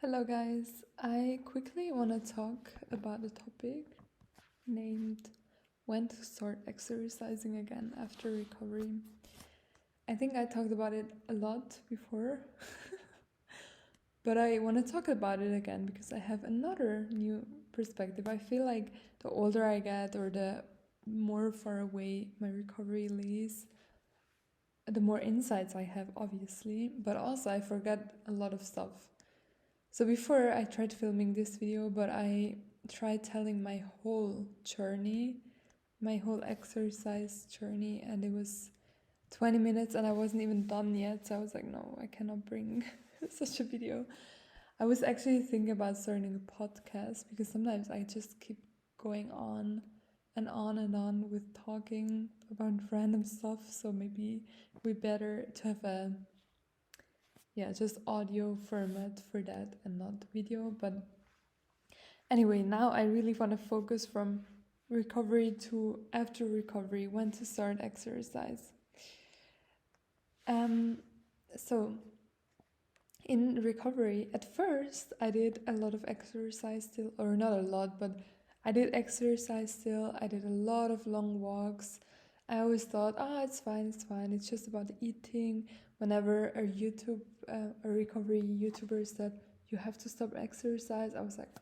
Hello, guys. I quickly want to talk about a topic named when to start exercising again after recovery. I think I talked about it a lot before, but I want to talk about it again because I have another new perspective. I feel like the older I get or the more far away my recovery lays, the more insights I have, obviously, but also I forget a lot of stuff. So before I tried filming this video, but I tried telling my whole journey, my whole exercise journey, and it was 20 minutes and I wasn't even done yet. So I was like, no, I cannot bring such a video. I was actually thinking about starting a podcast because sometimes I just keep going on and on and on with talking about random stuff. So maybe we better to have a just audio format for that and not video. But anyway, now I really want to focus from recovery to after recovery, when to start exercise. So in recovery, at first I did a lot of exercise still, or not a lot, but I did exercise still. I did a lot of long walks. I always thought, it's fine, it's just about eating. Whenever a recovery YouTuber said you have to stop exercise, I was like,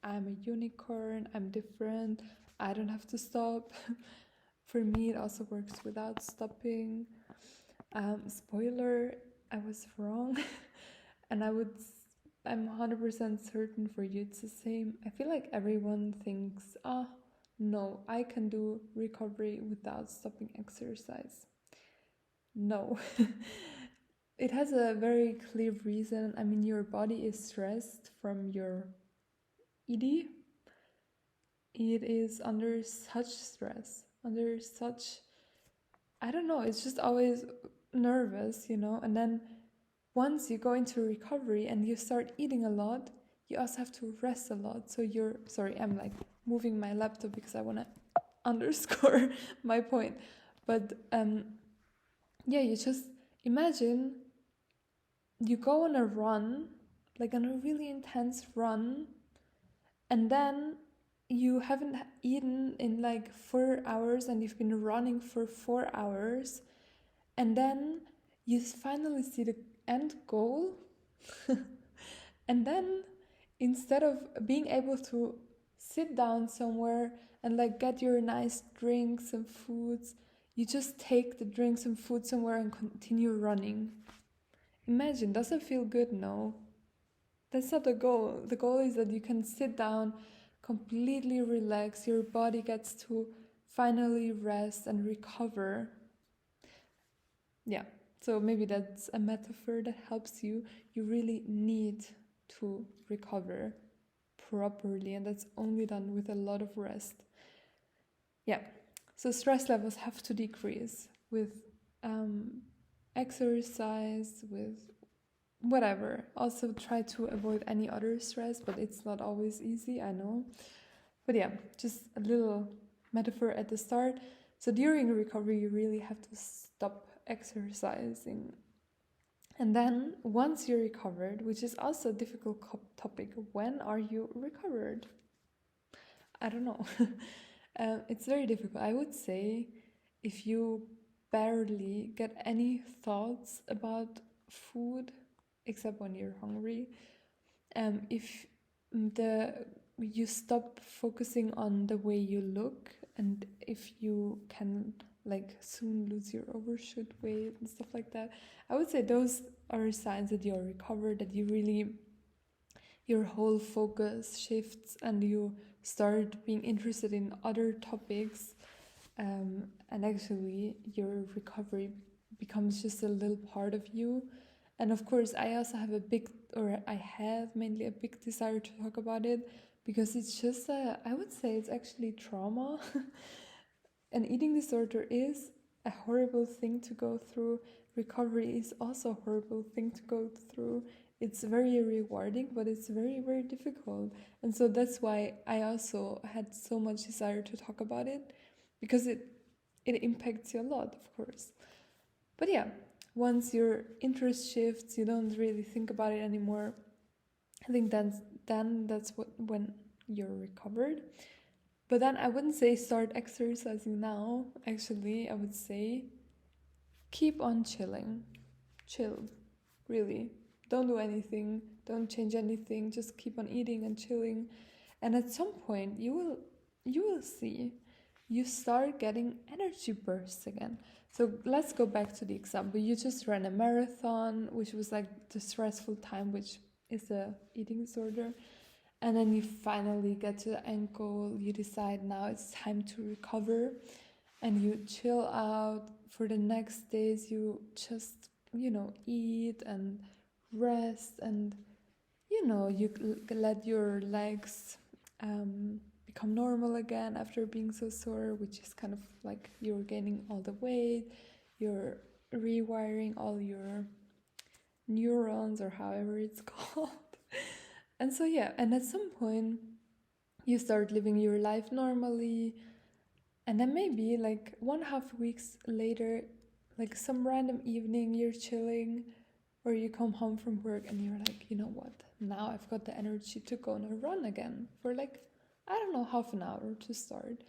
I'm a unicorn, I'm different, I don't have to stop. For me, it also works without stopping. Spoiler, I was wrong. And I'm 100% certain for you it's the same. I feel like everyone thinks, no, I can do recovery without stopping exercise. No. It has a very clear reason. I mean, your body is stressed from your ED. It is under such stress, under such, I don't know, it's just always nervous, and then once you go into recovery and you start eating a lot, you also have to rest a lot. So I'm like moving my laptop because I want to underscore my point. But you just imagine you go on a run, like on a really intense run, and then you haven't eaten in like 4 hours and you've been running for 4 hours, and then you finally see the end goal. And then instead of being able to sit down somewhere and like get your nice drinks and foods, you just take the drinks and food somewhere and continue running. Imagine, does it feel good? No. That's not the goal. The goal is that you can sit down, completely relax, your body gets to finally rest and recover. Yeah, so maybe that's a metaphor that helps you. You really need to recover properly, and that's only done with a lot of rest. Yeah, so stress levels have to decrease with exercise, with whatever. Also try to avoid any other stress, but it's not always easy, I know. But yeah, just a little metaphor at the start. So during recovery, you really have to stop exercising. And then once you're recovered, which is also a difficult topic, when are you recovered? I don't know. It's very difficult. I would say if you barely get any thoughts about food, except when you're hungry, if you stop focusing on the way you look, and if you can like soon lose your overshoot weight and stuff like that, I would say those are signs that you're recovered, that you really, your whole focus shifts and you start being interested in other topics, and actually your recovery becomes just a little part of you. And of course, I also have I have mainly a big desire to talk about it, because it's just I would say it's actually trauma. An eating disorder is a horrible thing to go through. Recovery is also a horrible thing to go through. It's very rewarding, but it's very, very difficult. And so that's why I also had so much desire to talk about it, because it impacts you a lot, of course. But yeah, once your interest shifts, you don't really think about it anymore. I think that's when you're recovered. But then I wouldn't say start exercising now. Actually, I would say keep on chilling. Chill, really. Don't do anything. Don't change anything. Just keep on eating and chilling. And at some point, you will see you start getting energy bursts again. So let's go back to the example. You just ran a marathon, which was like the stressful time, which is a eating disorder. And then you finally get to the end goal. You decide now it's time to recover, and you chill out. For the next days, you just, eat and rest, and you let your legs become normal again after being so sore, which is kind of like you're gaining all the weight, you're rewiring all your neurons, or however it's called. And so, yeah, and at some point, you start living your life normally, and then maybe like 1.5 weeks later, like some random evening, you're chilling, or you come home from work and you're like, you know what? Now I've got the energy to go on a run again for like, I don't know, half an hour to start.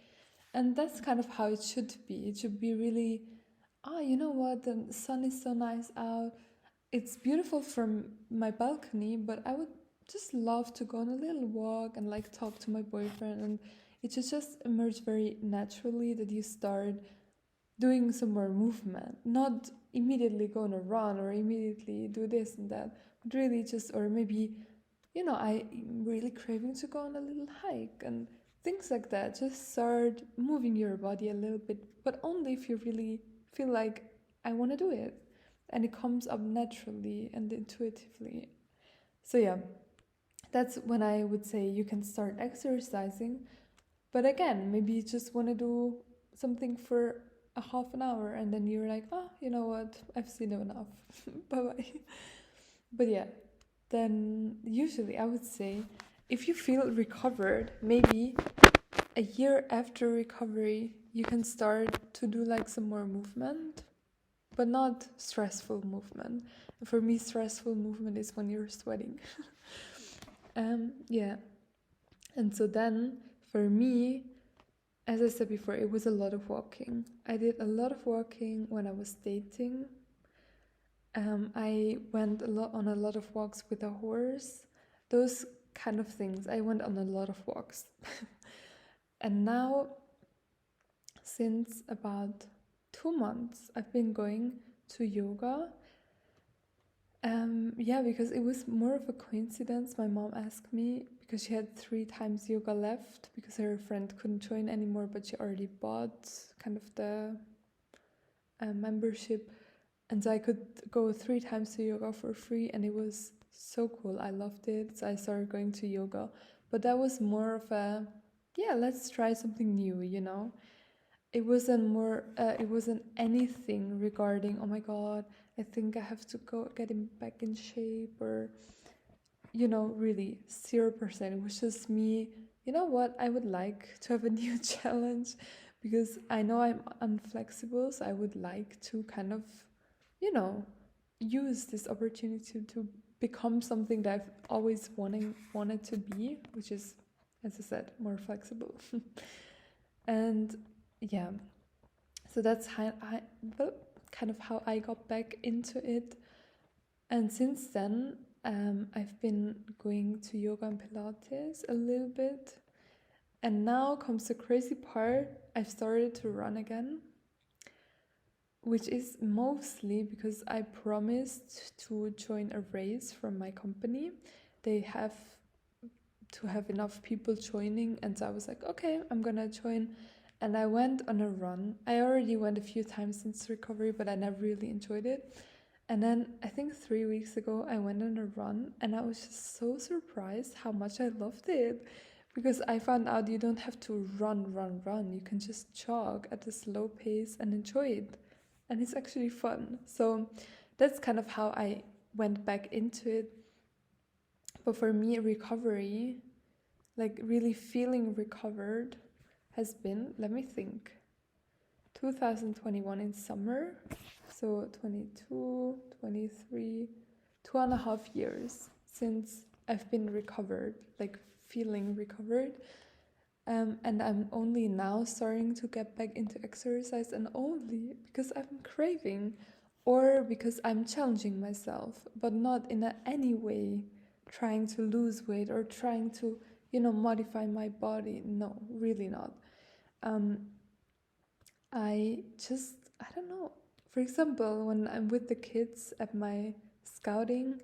And that's kind of how it should be. It should be really, you know what? The sun is so nice out. It's beautiful from my balcony, but I would just love to go on a little walk and like talk to my boyfriend. And it should just emerge very naturally that you start doing some more movement, not immediately go on a run or immediately do this and that, but really just, or maybe, I'm really craving to go on a little hike and things like that. Just start moving your body a little bit, but only if you really feel like I want to do it and it comes up naturally and intuitively. So, yeah, that's when I would say you can start exercising. But again, maybe you just want to do something for a half an hour and then you're like, you know what, I've seen enough. Bye bye. But yeah, then usually I would say if you feel recovered, maybe a year after recovery, you can start to do like some more movement, but not stressful movement. And for me, stressful movement is when you're sweating. Yeah. And so then for me, as I said before, it was a lot of walking. I did a lot of walking when I was dating. I went on a lot of walks with a horse. Those kind of things. I went on a lot of walks. And now, since about 2 months, I've been going to yoga. Yeah, because it was more of a coincidence. My mom asked me because she had 3 times yoga left because her friend couldn't join anymore, but she already bought kind of the membership. And so I could go 3 times to yoga for free, and it was so cool. I loved it. So I started going to yoga. But that was more of a, let's try something new, It wasn't anything regarding, oh my God, I think I have to go get back in shape, or, really 0%. It was just me, you know what, I would like to have a new challenge because I know I'm unflexible, so I would like to kind of, use this opportunity to become something that I've always wanted to be, which is, as I said, more flexible. And yeah, so that's kind of how I got back into it. And since then, I've been going to yoga and Pilates a little bit. And now comes the crazy part. I've started to run again, which is mostly because I promised to join a race from my company. They have to have enough people joining, and so I was like, okay, I'm gonna join. And I went on a run. I already went a few times since recovery, but I never really enjoyed it. And then I think 3 weeks ago, I went on a run, and I was just so surprised how much I loved it. Because I found out you don't have to run. You can just jog at a slow pace and enjoy it. And it's actually fun. So that's kind of how I went back into it. But for me, recovery, like really feeling recovered, has been, let me think, 2021 in summer. So 22, 23, 2.5 years since I've been recovered, like feeling recovered. And I'm only now starting to get back into exercise, and only because I'm craving or because I'm challenging myself, but not in any way trying to lose weight or trying to, modify my body. No, really not. Um, I don't know. For example, when I'm with the kids at my scouting,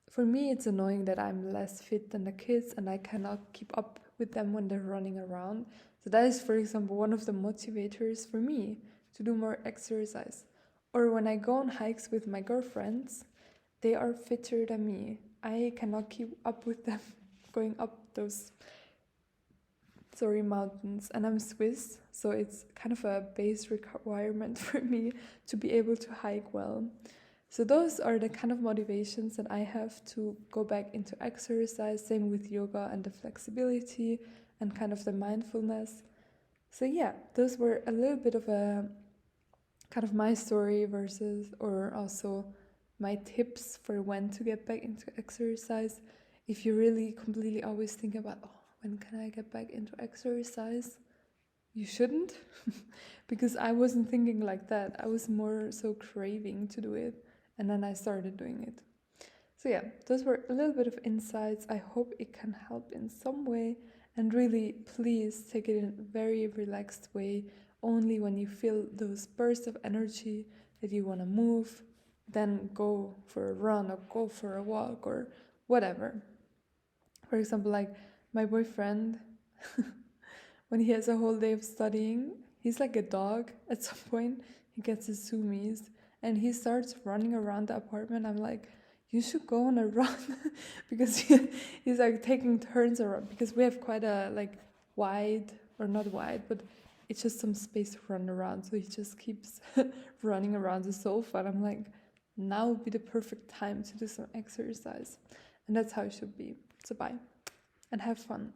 for me it's annoying that I'm less fit than the kids and I cannot keep up with them when they're running around. So that is, for example, one of the motivators for me to do more exercise. Or when I go on hikes with my girlfriends, they are fitter than me. I cannot keep up with them going up those mountains, and I'm Swiss, so it's kind of a base requirement for me to be able to hike well. So those are the kind of motivations that I have to go back into exercise. Same with yoga and the flexibility and kind of the mindfulness. So yeah, those were a little bit of a kind of my story versus, or also my tips for when to get back into exercise. If you really completely always think about, oh, when can I get back into exercise? You shouldn't, because I wasn't thinking like that. I was more so craving to do it, and then I started doing it. So yeah, those were a little bit of insights. I hope it can help in some way, and really please take it in a very relaxed way. Only when you feel those bursts of energy that you want to move, then go for a run or go for a walk or whatever. For example, like my boyfriend, when he has a whole day of studying, he's like a dog. At some point, he gets his zoomies and he starts running around the apartment. I'm like, you should go on a run because he's like taking turns around, because we have quite a like wide, or not wide, but it's just some space to run around. So he just keeps running around the sofa. And I'm like, now would be the perfect time to do some exercise. And that's how it should be. So bye and have fun.